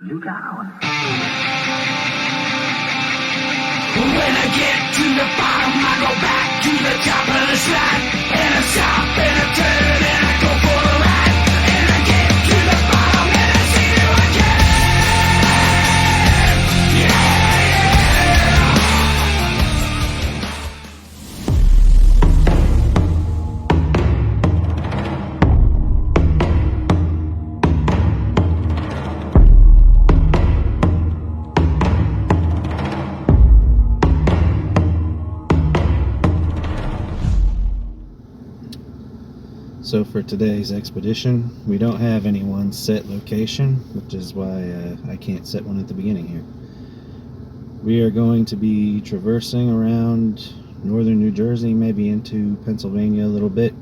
Look out. When I get to the bottom, I go back to the top of the slide. And I stop and I turn and I go for a ride. And I get to the bottom and I see you again. So for today's expedition, we don't have any one set location, which is why I can't set one at the beginning here. We are going to be traversing around northern New Jersey, maybe into Pennsylvania a little bit.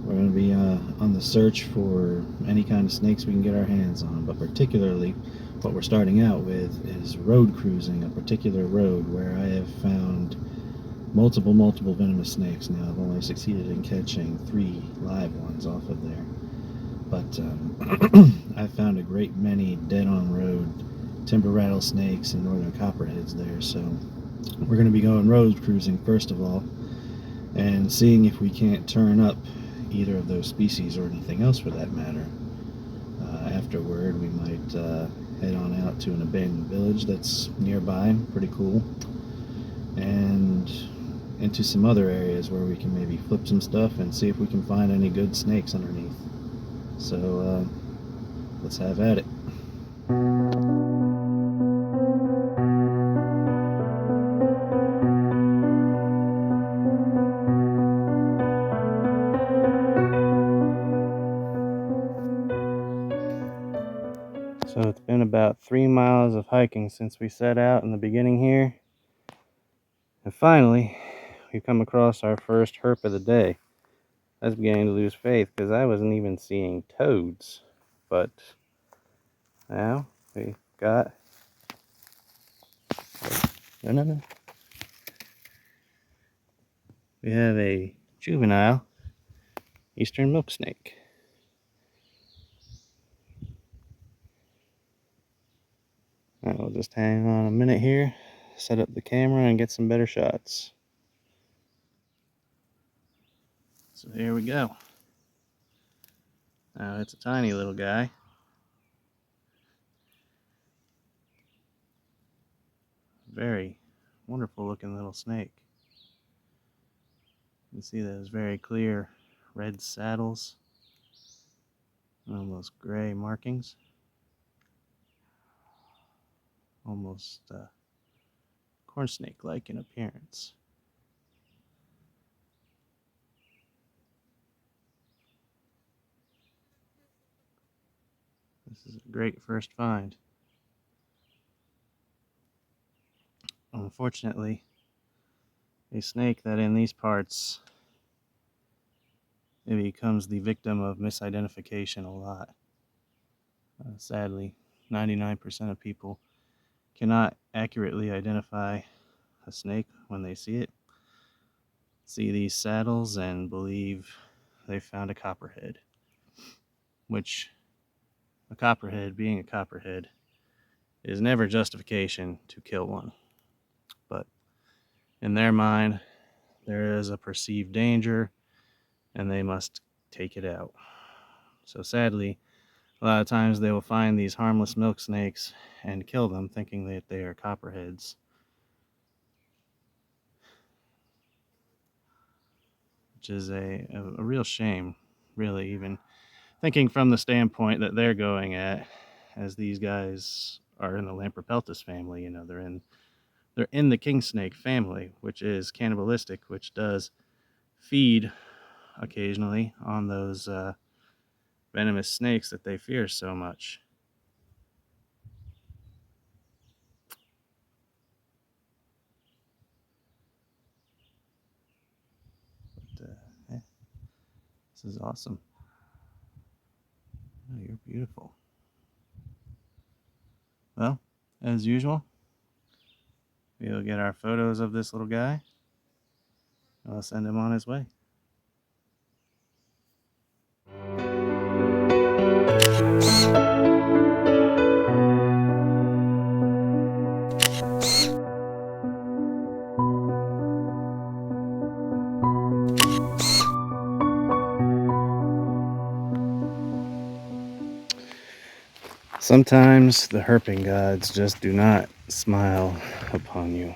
We're going to be on the search for any kind of snakes we can get our hands on, but particularly what we're starting out with is road cruising a particular road where I have found multiple venomous snakes. Now I've only succeeded in catching 3 live ones off of there, but I found a great many dead on road timber rattlesnakes and northern copperheads there. So we're going to be going road cruising first of all and seeing if we can't turn up either of those species or anything else for that matter. Afterward we might head on out to an abandoned village that's nearby, pretty cool, and into some other areas where we can maybe flip some stuff and see if we can find any good snakes underneath. So let's have at it. So it's been about 3 miles of hiking since we set out in the beginning here. And finally, we've come across our first herp of the day. I was beginning to lose faith because I wasn't even seeing toads. But now we've got... No. We have a juvenile eastern milk snake. Alright, we'll just hang on a minute here, set up the camera, and get some better shots. So here we go. Now it's a tiny little guy. Very wonderful looking little snake. You can see those very clear red saddles, almost gray markings, almost corn snake like in appearance. This is a great first find. Unfortunately, a snake that in these parts it becomes the victim of misidentification a lot. Sadly, 99% of people cannot accurately identify a snake when they see it. See these saddles and believe they found a copperhead, which a copperhead, being a copperhead, is never justification to kill one. But in their mind, there is a perceived danger and they must take it out. So sadly, a lot of times they will find these harmless milk snakes and kill them, thinking that they are copperheads. Which is a real shame, really, even thinking from the standpoint that they're going at, as these guys are in the Lamprepeltis family. You know, they're in the king snake family, which is cannibalistic, which does feed occasionally on those venomous snakes that they fear so much. But yeah, this is awesome. Oh, you're beautiful. Well, as usual, we'll get our photos of this little guy. I'll send him on his way. Sometimes the herping gods just do not smile upon you.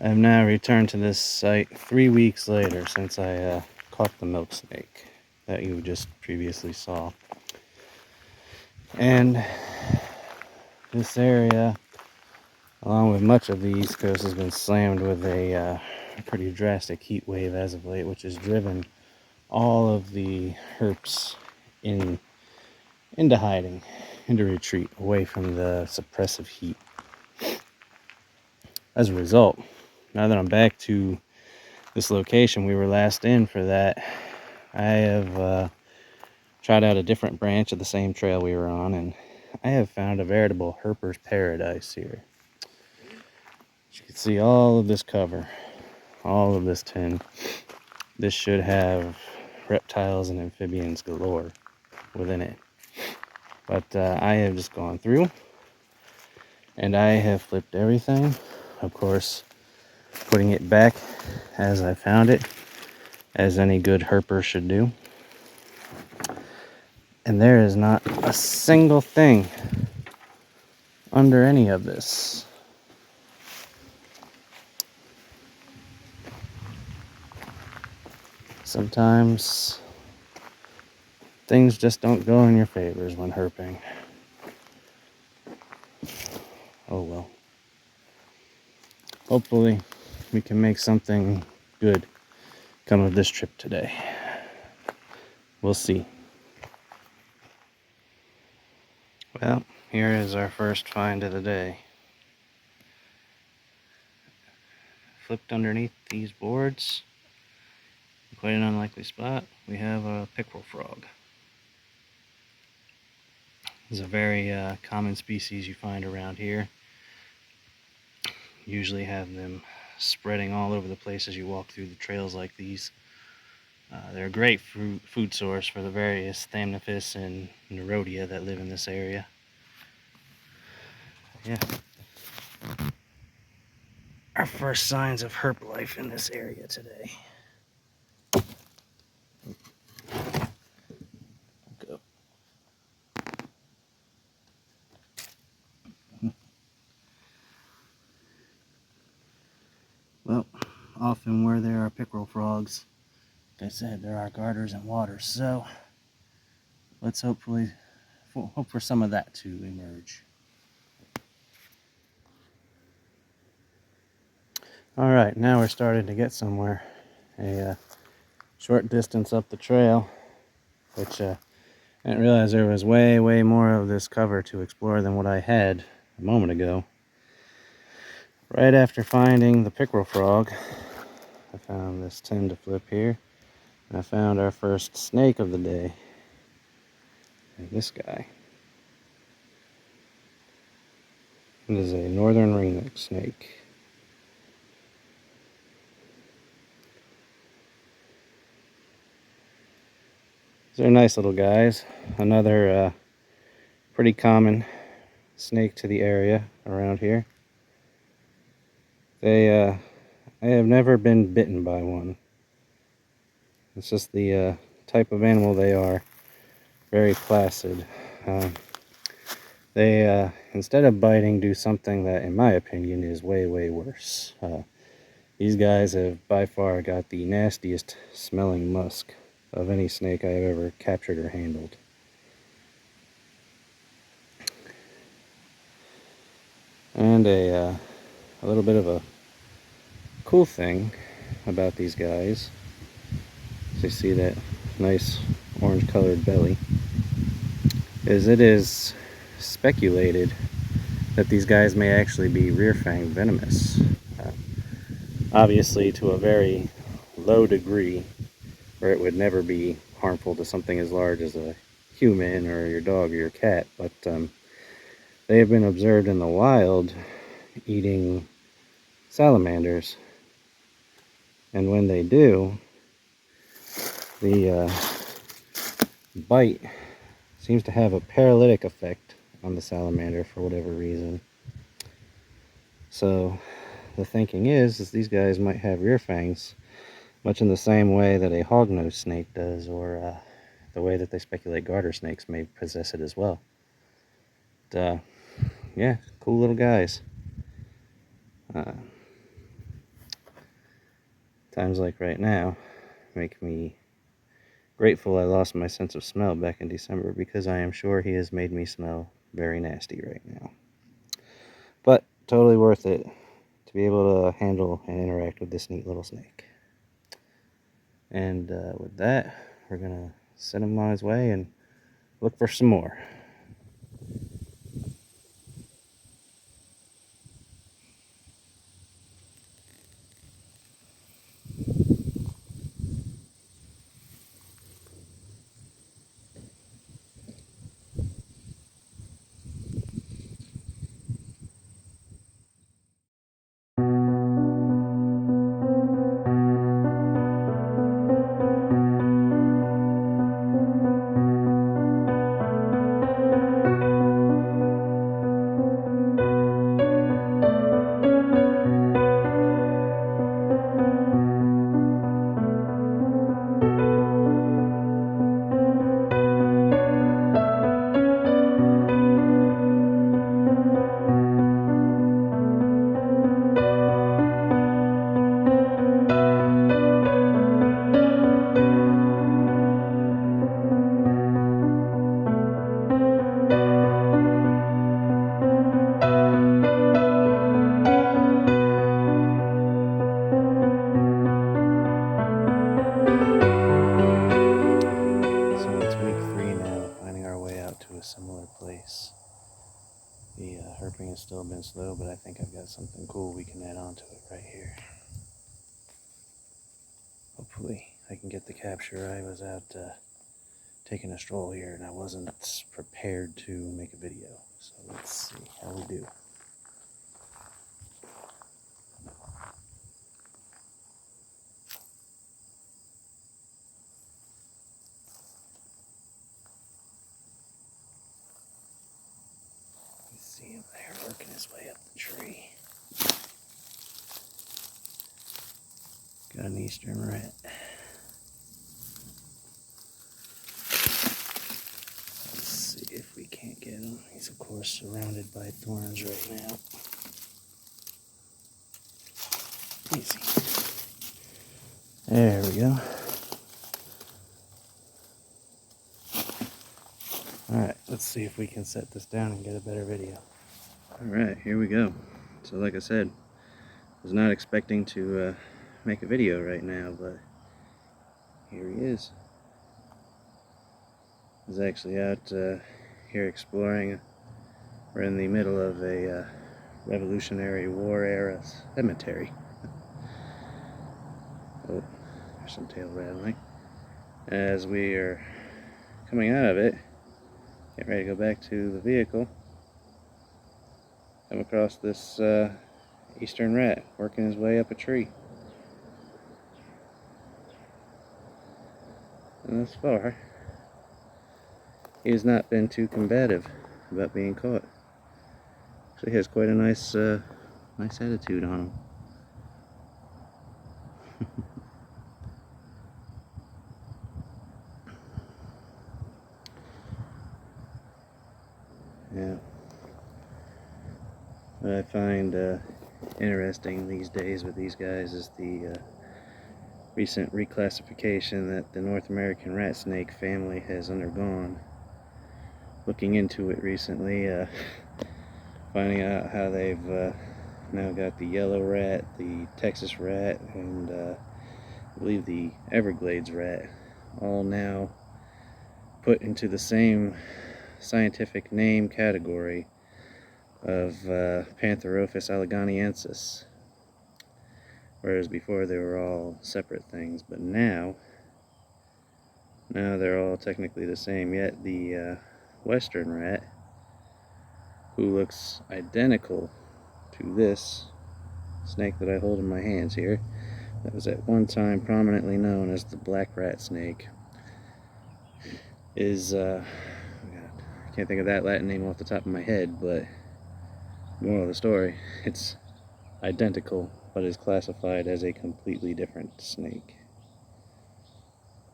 I have now returned to this site 3 weeks later since I caught the milk snake that you just previously saw. And this area, along with much of the East Coast, has been slammed with a pretty drastic heat wave as of late, which has driven all of the herps into hiding, into retreat, away from the suppressive heat. As a result, now that I'm back to this location we were last in for that, I have tried out a different branch of the same trail we were on, and I have found a veritable herper's paradise here. As you can see, all of this cover, all of this tin, this should have reptiles and amphibians galore within it. But I have just gone through and I have flipped everything, of course, putting it back as I found it, as any good herper should do. And there is not a single thing under any of this. Sometimes things just don't go in your favors when herping. Oh well. Hopefully we can make something good come of this trip today. We'll see. Well, here is our first find of the day. Flipped underneath these boards, quite an unlikely spot, we have a pickerel frog. It's a very common species you find around here. Usually have them spreading all over the place as you walk through the trails like these. They're a great food source for the various Thamnophis and Neurodia that live in this area. Yeah. Our first signs of herp life in this area today. Go. Well, often where there are pickerel frogs, like I said, there are garters and waters, so let's hope for some of that to emerge. Alright, now we're starting to get somewhere. A short distance up the trail, which I didn't realize there was way more of this cover to explore than what I had a moment ago. Right after finding the pickerel frog, I found this tin to flip here, and I found our first snake of the day. And this guy. It is a northern ringneck snake. These are nice little guys. Another pretty common snake to the area around here. I have never been bitten by one. It's just the type of animal they are. Very placid. They, instead of biting, do something that, in my opinion, is way worse. These guys have by far got the nastiest smelling musk of any snake I have ever captured or handled. And a little bit of a cool thing about these guys, so you see that nice orange colored belly, is it is speculated that these guys may actually be rear fang venomous. Obviously to a very low degree, where it would never be harmful to something as large as a human or your dog or your cat, but they have been observed in the wild eating salamanders, and when they do, the bite seems to have a paralytic effect on the salamander for whatever reason. So the thinking is these guys might have rear fangs, much in the same way that a hognose snake does, or the way that they speculate garter snakes may possess it as well. But, yeah, cool little guys. Times like right now make me grateful I lost my sense of smell back in December, because I am sure he has made me smell very nasty right now. But totally worth it to be able to handle and interact with this neat little snake. And with that, we're going to send him on his way and look for some more. Similar place. The herping has still been slow, but I think I've got something cool we can add on to it right here. Hopefully I can get the capture. I was out taking a stroll here and I wasn't prepared to make a video, so let's see how we do. See him there working his way up the tree. Got an eastern rat. Let's see if we can't get him. He's of course surrounded by thorns right now. Easy. There we go. Alright, let's see if we can set this down and get a better video. Alright, here we go. So like I said, I was not expecting to make a video right now, but here he is. I was actually out here exploring. We're in the middle of a Revolutionary War era cemetery. Oh, there's some tail rattling. As we are coming out of it, getting ready to go back to the vehicle, come across this eastern rat working his way up a tree. And thus far, he has not been too combative about being caught. Actually has quite a nice attitude on him. Yeah. What I find interesting these days with these guys is the recent reclassification that the North American rat snake family has undergone. Looking into it recently, finding out how they've now got the yellow rat, the Texas rat, and I believe the Everglades rat, all now put into the same scientific name category of Pantherophis alleganiensis, whereas before they were all separate things. But now they're all technically the same. Yet the western rat, who looks identical to this snake that I hold in my hands here, that was at one time prominently known as the black rat snake, is I can't think of that Latin name off the top of my head, but moral of the story, it's identical but is classified as a completely different snake.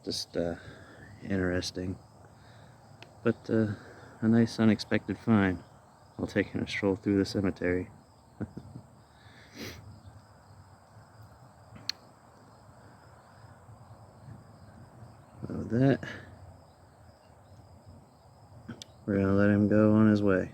Just interesting. But a nice unexpected find while taking a stroll through the cemetery. With that, we're going to let him go on his way.